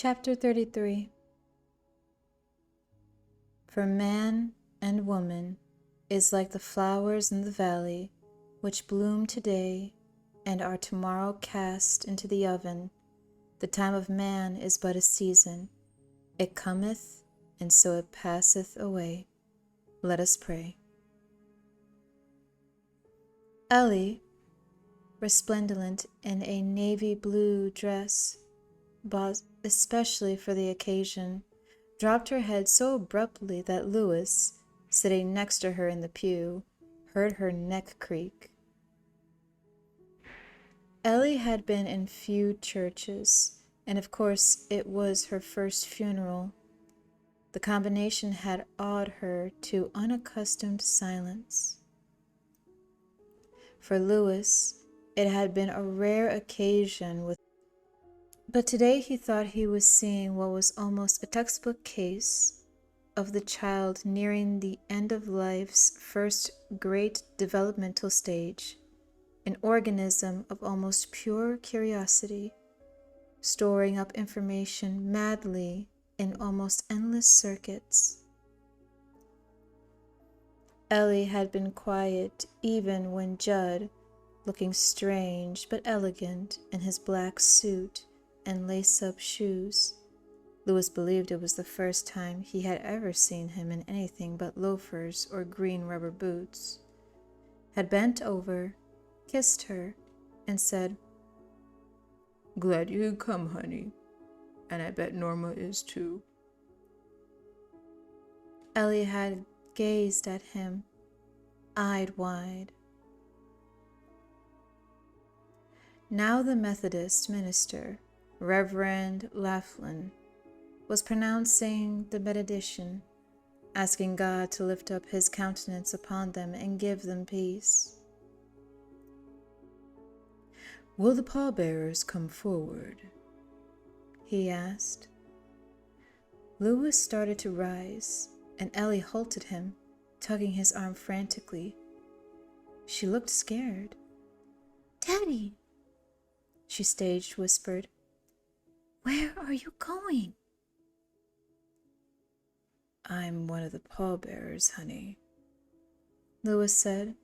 Chapter 33. For man and woman is like the flowers in the valley, which bloom today and are tomorrow cast into the oven. The time of man is but a season. It cometh, and so it passeth away. Let us pray. Ellie, resplendent in a navy blue dress, bought especially for the occasion, dropped her head so abruptly that Louis, sitting next to her in the pew, heard her neck creak. Ellie had been in few churches, and of course it was her first funeral. The combination had awed her to unaccustomed silence. For Louis, it had been a rare occasion but today he thought he was seeing what was almost a textbook case of the child nearing the end of life's first great developmental stage, an organism of almost pure curiosity, storing up information madly in almost endless circuits. Ellie had been quiet even when Judd, looking strange but elegant in his black suit and lace-up shoes, Louis believed it was the first time he had ever seen him in anything but loafers or green rubber boots, had bent over, kissed her, and said, "Glad you could come, honey, and I bet Norma is too." Ellie had gazed at him, eyed wide. Now the Methodist minister, Reverend Laughlin, was pronouncing the benediction, asking God to lift up his countenance upon them and give them peace. "Will the pallbearers come forward?" he asked. Louis started to rise, and Ellie halted him, tugging his arm frantically. She looked scared. "Daddy," she stage whispered, "where are you going?" "I'm one of the pallbearers, honey," Louis said,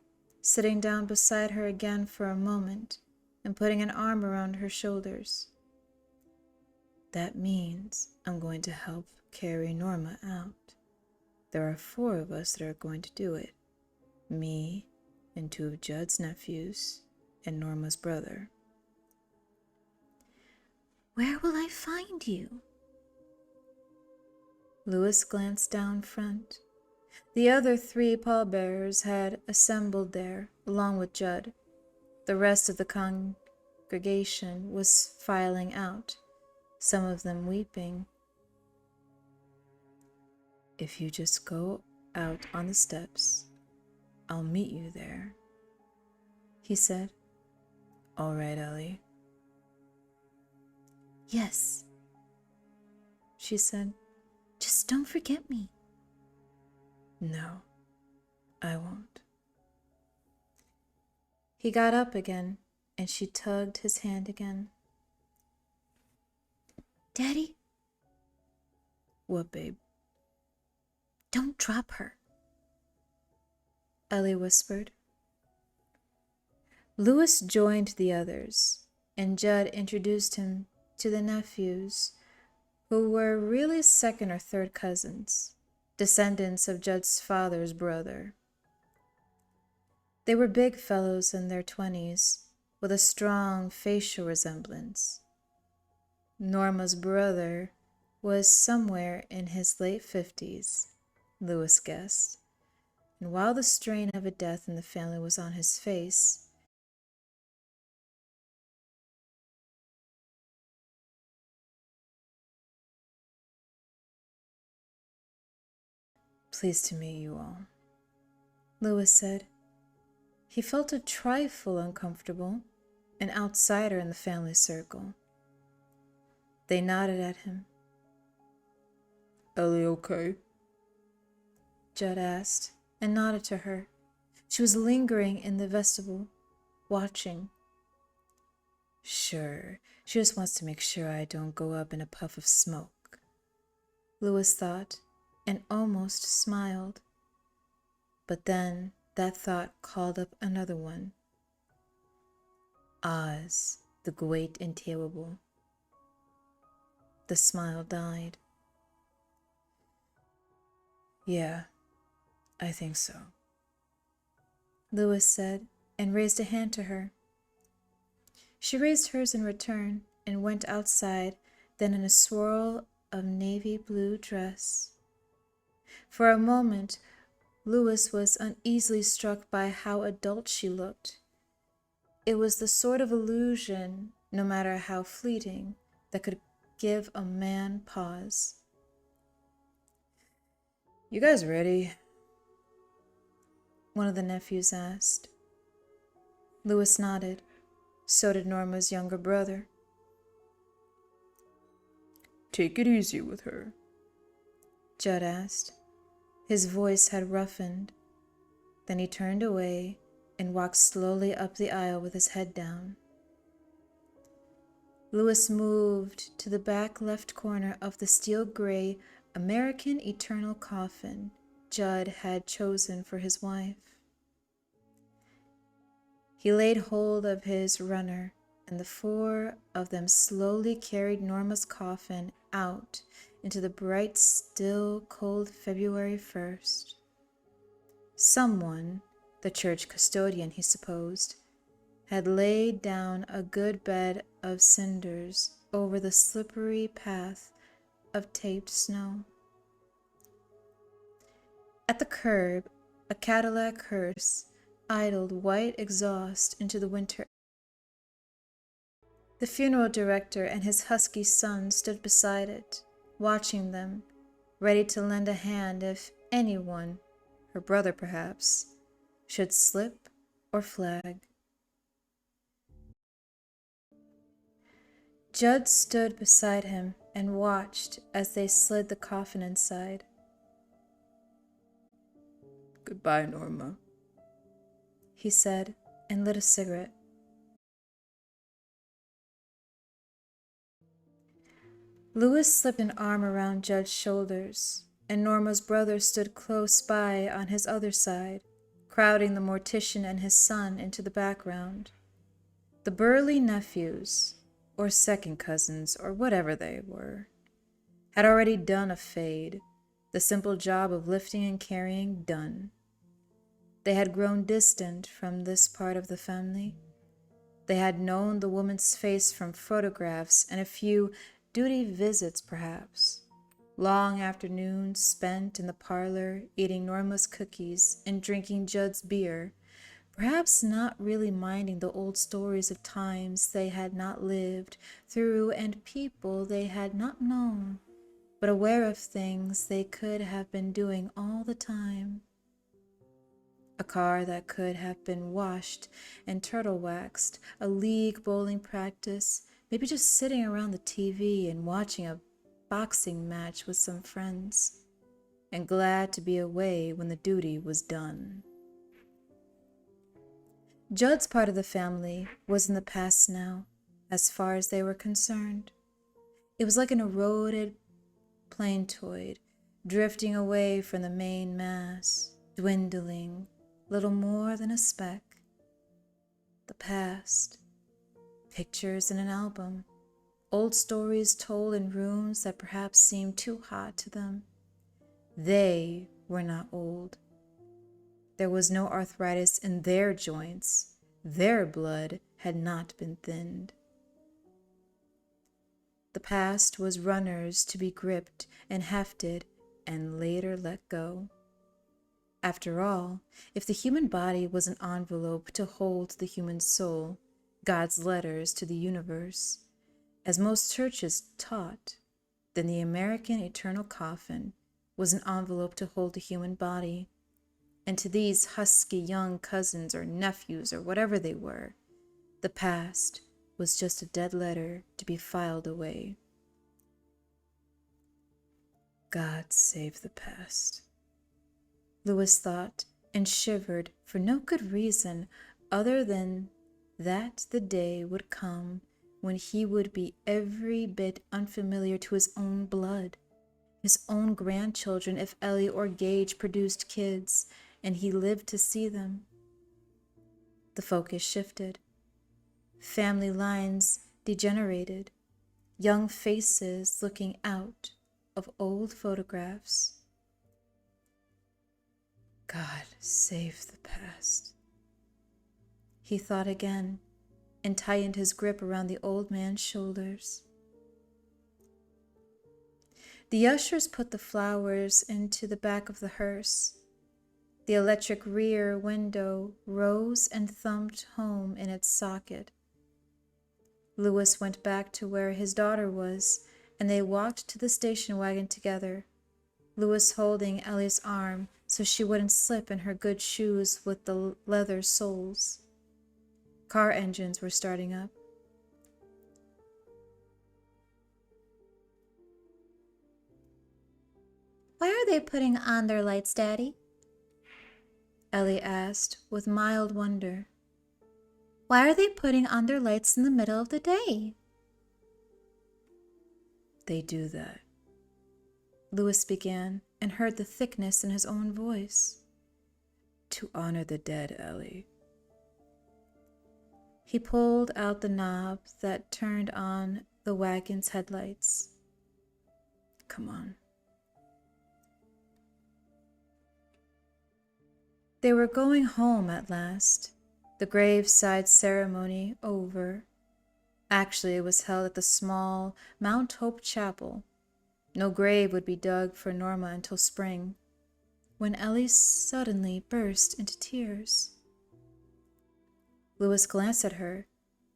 sitting down beside her again for a moment and putting an arm around her shoulders. "That means I'm going to help carry Norma out. There are 4 of us that are going to do it. Me and 2 of Judd's nephews and Norma's brother." "Where will I find you?" Louis glanced down front. The other 3 pallbearers had assembled there, along with Judd. The rest of the congregation was filing out, some of them weeping. "If you just go out on the steps, I'll meet you there," he said. "All right, Ellie." "Yes," she said. "Just don't forget me." "No, I won't." He got up again, and she tugged his hand again. "Daddy?" "What, babe?" "Don't drop her," Ellie whispered. Louis joined the others, and Judd introduced him to the nephews, who were really 2nd or 3rd cousins, descendants of Judd's father's brother. They were big fellows in their 20s, with a strong facial resemblance. Norma's brother was somewhere in his late 50s, Louis guessed, and while the strain of a death in the family was on his face, "Pleased to meet you all," Louis said. He felt a trifle uncomfortable, an outsider in the family circle. They nodded at him. "Ellie okay?" Judd asked, and nodded to her. She was lingering in the vestibule, watching. "Sure, She just wants to make sure I don't go up in a puff of smoke, Louis thought, and almost smiled. But then that thought called up another one. Oz, the great and terrible. The smile died. Yeah, I think so, Louis said, and raised a hand to her. She raised hers in return and went outside, then in a swirl of navy blue dress. For a moment, Louis was uneasily struck by how adult she looked. It was the sort of illusion, no matter how fleeting, that could give a man pause. You guys ready? One of the nephews asked. Louis nodded. So did Norma's younger brother. Take it easy with her, Judd asked. His voice had roughened. Then he turned away and walked slowly up the aisle with his head down. Louis moved to the back left corner of the steel gray American Eternal coffin Judd had chosen for his wife. He laid hold of his runner, and the four of them slowly carried Norma's coffin out into the bright, still, cold February 1st. Someone, the church custodian he supposed, had laid down a good bed of cinders over the slippery path of taped snow. At the curb, a Cadillac hearse idled white exhaust into the winter. The funeral director and his husky son stood beside it, watching them, ready to lend a hand if anyone, her brother perhaps, should slip or flag. Judd stood beside him and watched as they slid the coffin inside. Goodbye, Norma, he said, and lit a cigarette. Louis slipped an arm around Judd's shoulders, and Norma's brother stood close by on his other side, crowding the mortician and his son into the background. The burly nephews, or second cousins, or whatever they were, had already done a fade, the simple job of lifting and carrying done. They had grown distant from this part of the family. They had known the woman's face from photographs and a few duty visits, perhaps. Long afternoons spent in the parlor, eating Norma's cookies and drinking Judd's beer, perhaps not really minding the old stories of times they had not lived through and people they had not known, but aware of things they could have been doing all the time. A car that could have been washed and turtle waxed, a league bowling practice, maybe just sitting around the TV and watching a boxing match with some friends, and glad to be away when the duty was done. Judd's part of the family was in the past now, as far as they were concerned. It was like an eroded planetoid, drifting away from the main mass, dwindling, little more than a speck. The past, pictures in an album, old stories told in rooms that perhaps seemed too hot to them. They were not old. There was no arthritis in their joints. Their blood had not been thinned. The past was runners to be gripped and hefted and later let go. After all, if the human body was an envelope to hold the human soul, God's letters to the universe, as most churches taught, then the American Eternal coffin was an envelope to hold the human body. And to these husky young cousins or nephews or whatever they were, the past was just a dead letter to be filed away. God save the past, Louis thought, and shivered for no good reason other than that the day would come when he would be every bit unfamiliar to his own blood, his own grandchildren, if 𝘰𝘰 or 𝘰𝘰 produced kids and he lived to see them. The focus shifted. Family lines degenerated, young faces looking out of old photographs. God save the past. He thought again and tightened his grip around the old man's shoulders. The ushers put the flowers into the back of the hearse. The electric rear window rose and thumped home in its socket. Louis went back to where his daughter was, and they walked to the station wagon together, Louis holding 𝘰𝘰's arm so she wouldn't slip in her good shoes with the leather soles. Car engines were starting up. "Why are they putting on their lights, Daddy?" 𝘰𝘰 asked with mild wonder. "Why are they putting on their lights in the middle of the day?" "They do that," Louis began, and heard the thickness in his own voice. "To honor the dead, 𝘰𝘰." He pulled out the knob that turned on the wagon's headlights. "Come on." They were going home at last, the graveside ceremony over. Actually, it was held at the small Mount Hope Chapel. No grave would be dug for Norma until spring, when 𝘰𝘰 suddenly burst into tears. Louis glanced at her,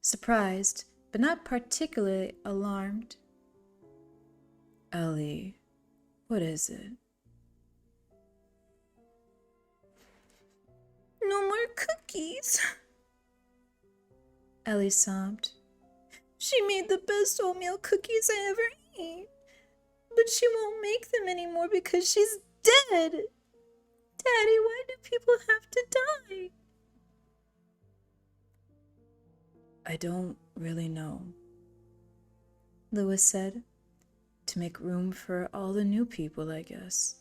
surprised, but not particularly alarmed. "𝘰𝘰, what is it?" "No more cookies," 𝘰𝘰 sobbed. "She made the best oatmeal cookies I ever ate, but she won't make them anymore because she's dead. Daddy, why do people have to die?" "I don't really know," Louis said. "To make room for all the new people, I guess.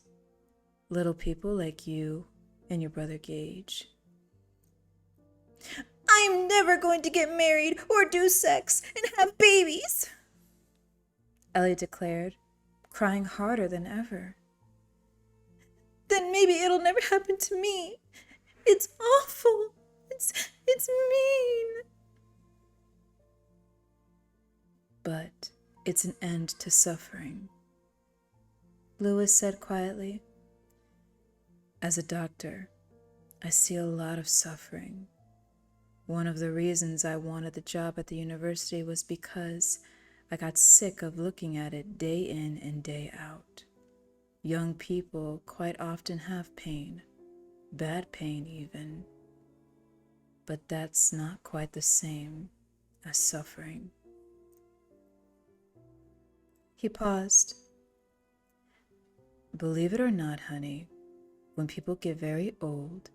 Little people like you and your brother Gage." "I'm never going to get married or do sex and have babies," 𝘰𝘰 declared, crying harder than ever. "Then maybe it'll never happen to me. It's awful. It's mean." "But it's an end to suffering," Louis said quietly. "As a doctor, I see a lot of suffering. One of the reasons I wanted the job at the university was because I got sick of looking at it day in and day out. Young people quite often have pain, bad pain even, but that's not quite the same as suffering." He paused. "Believe it or not, honey, when people get very old,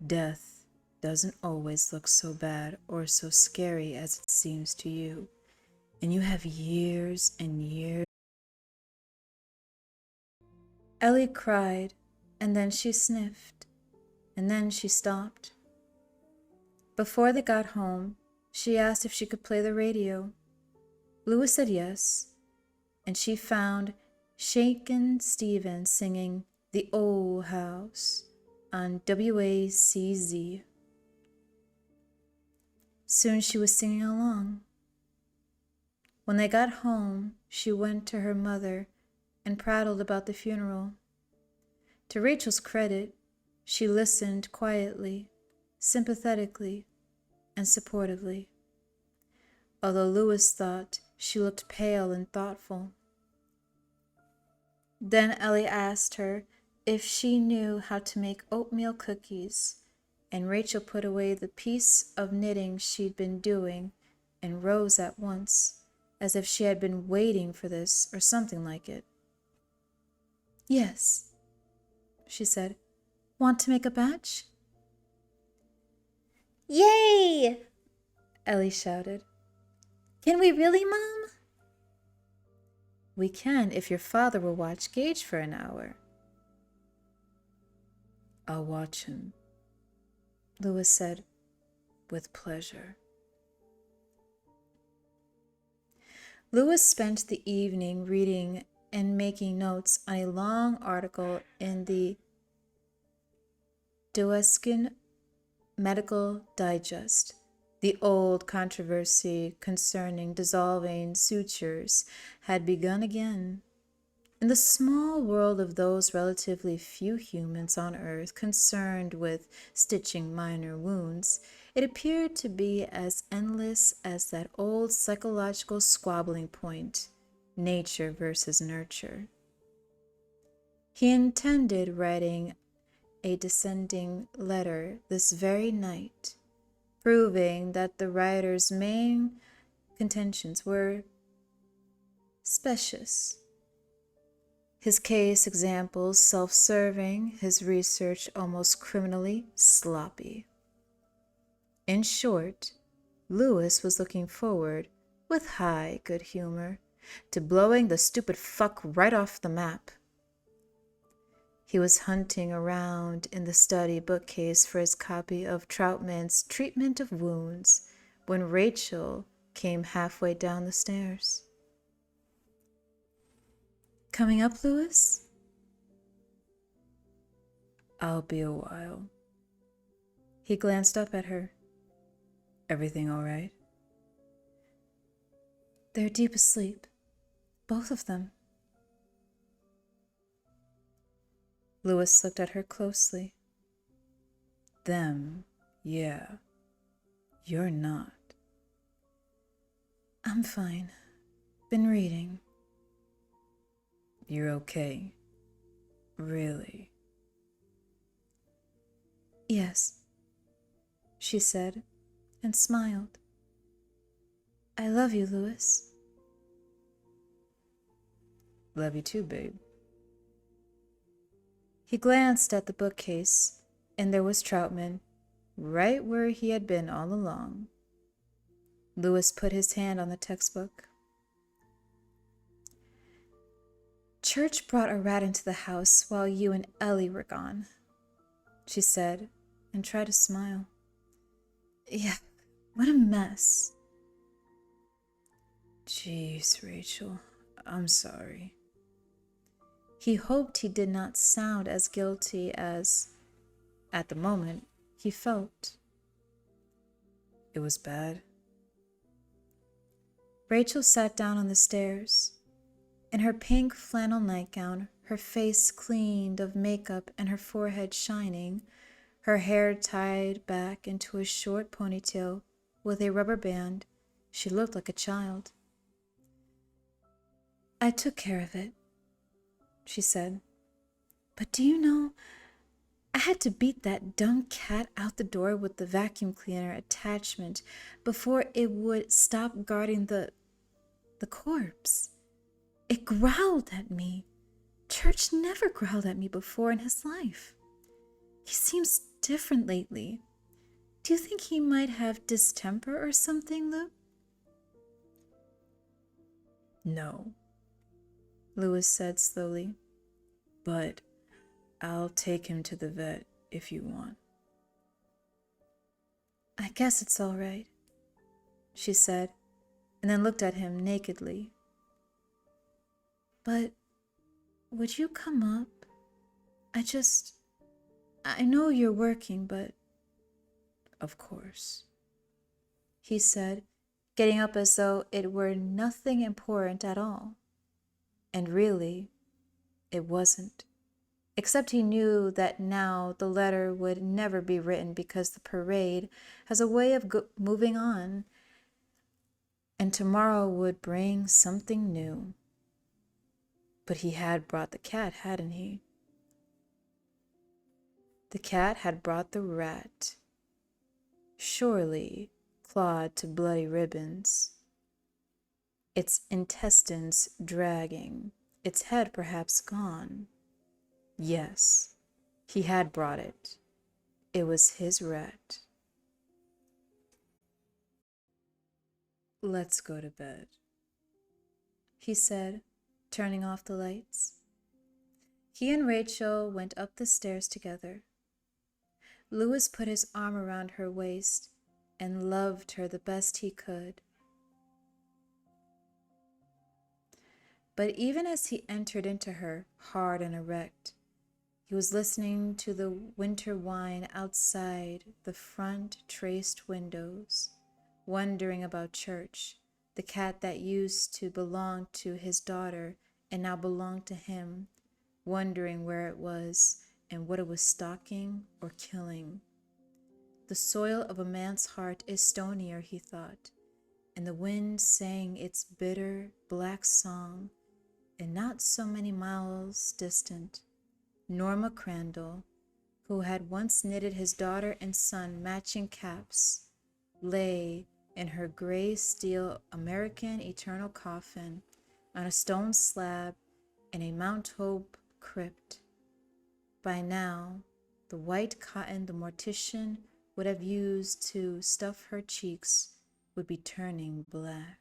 death doesn't always look so bad or so scary as it seems to you, and you have years and years." 𝘰𝘰 cried, and then she sniffed, and then she stopped. Before they got home, she asked if she could play the radio. Louis said yes, and she found Shakin' Stevens singing "The Old House" on WACZ. Soon she was singing along. When they got home, she went to her mother and prattled about the funeral. To Rachel's credit, she listened quietly, sympathetically, and supportively, although Louis thought she looked pale and thoughtful. Then 𝘰𝘰 asked her if she knew how to make oatmeal cookies, and Rachel put away the piece of knitting she'd been doing and rose at once, as if she had been waiting for this or something like it. "Yes," she said. "Want to make a batch?" "Yay!" 𝘰𝘰 shouted. Can we really, Mom? We can if your father will watch Gage for an hour. I'll watch him, Louis said with pleasure. Louis spent the evening reading and making notes on a long article in the 𝘕𝘦𝘬𝘦 Medical Digest. The old controversy concerning dissolving sutures had begun again. In the small world of those relatively few humans on Earth concerned with stitching minor wounds, it appeared to be as endless as that old psychological squabbling point, nature versus nurture. He intended writing a dissenting letter this very night, proving that the writer's main contentions were specious. His case examples self-serving, his research almost criminally sloppy. In short, Louis was looking forward, with high good humor, to blowing the stupid fuck right off the map. He was hunting around in the study bookcase for his copy of Troutman's Treatment of Wounds when Rachel came halfway down the stairs. Coming up, Louis? I'll be a while. He glanced up at her. Everything all right? They're deep asleep, both of them. Louis looked at her closely. Them, yeah. You're not. I'm fine. Been reading. You're okay? Really? Yes, she said, and smiled. I love you, Louis. Love you too, babe. He glanced at the bookcase, and there was Troutman, right where he had been all along. Louis put his hand on the textbook. Church brought a rat into the house while you and Ellie were gone, she said, and tried to smile. Yeah, what a mess. Jeez, Rachel, I'm sorry. He hoped he did not sound as guilty as, at the moment, he felt. It was bad. Rachel sat down on the stairs. In her pink flannel nightgown, her face cleaned of makeup and her forehead shining, her hair tied back into a short ponytail with a rubber band, she looked like a child. I took care of it, she said. But do you know, I had to beat that dumb cat out the door with the vacuum cleaner attachment before it would stop guarding the corpse. It growled at me. Church never growled at me before in his life. He seems different lately. Do you think he might have distemper or something, Lou? No, Louis said slowly, but I'll take him to the vet if you want. I guess it's all right, she said, and then looked at him nakedly. But would you come up? I know you're working, but... Of course, he said, getting up as though it were nothing important at all. And really, it wasn't. Except he knew that now the letter would never be written because the parade has a way of moving on, and tomorrow would bring something new. But he had brought the cat, hadn't he? The cat had brought the rat, surely clawed to bloody ribbons, its intestines dragging, its head perhaps gone. Yes, he had brought it. It was his rat. "Let's go to bed," he said, turning off the lights. He and Rachel went up the stairs together. Louis put his arm around her waist and loved her the best he could. But even as he entered into her, hard and erect, he was listening to the winter whine outside the front traced windows, wondering about Church, the cat that used to belong to his daughter and now belonged to him, wondering where it was and what it was stalking or killing. The soil of a man's heart is stonier, he thought, and the wind sang its bitter, black song, and not so many miles distant, Norma Crandall, who had once knitted his daughter and son matching caps, lay in her gray steel American eternal coffin on a stone slab in a Mount Hope crypt. By now, the white cotton the mortician would have used to stuff her cheeks would be turning black.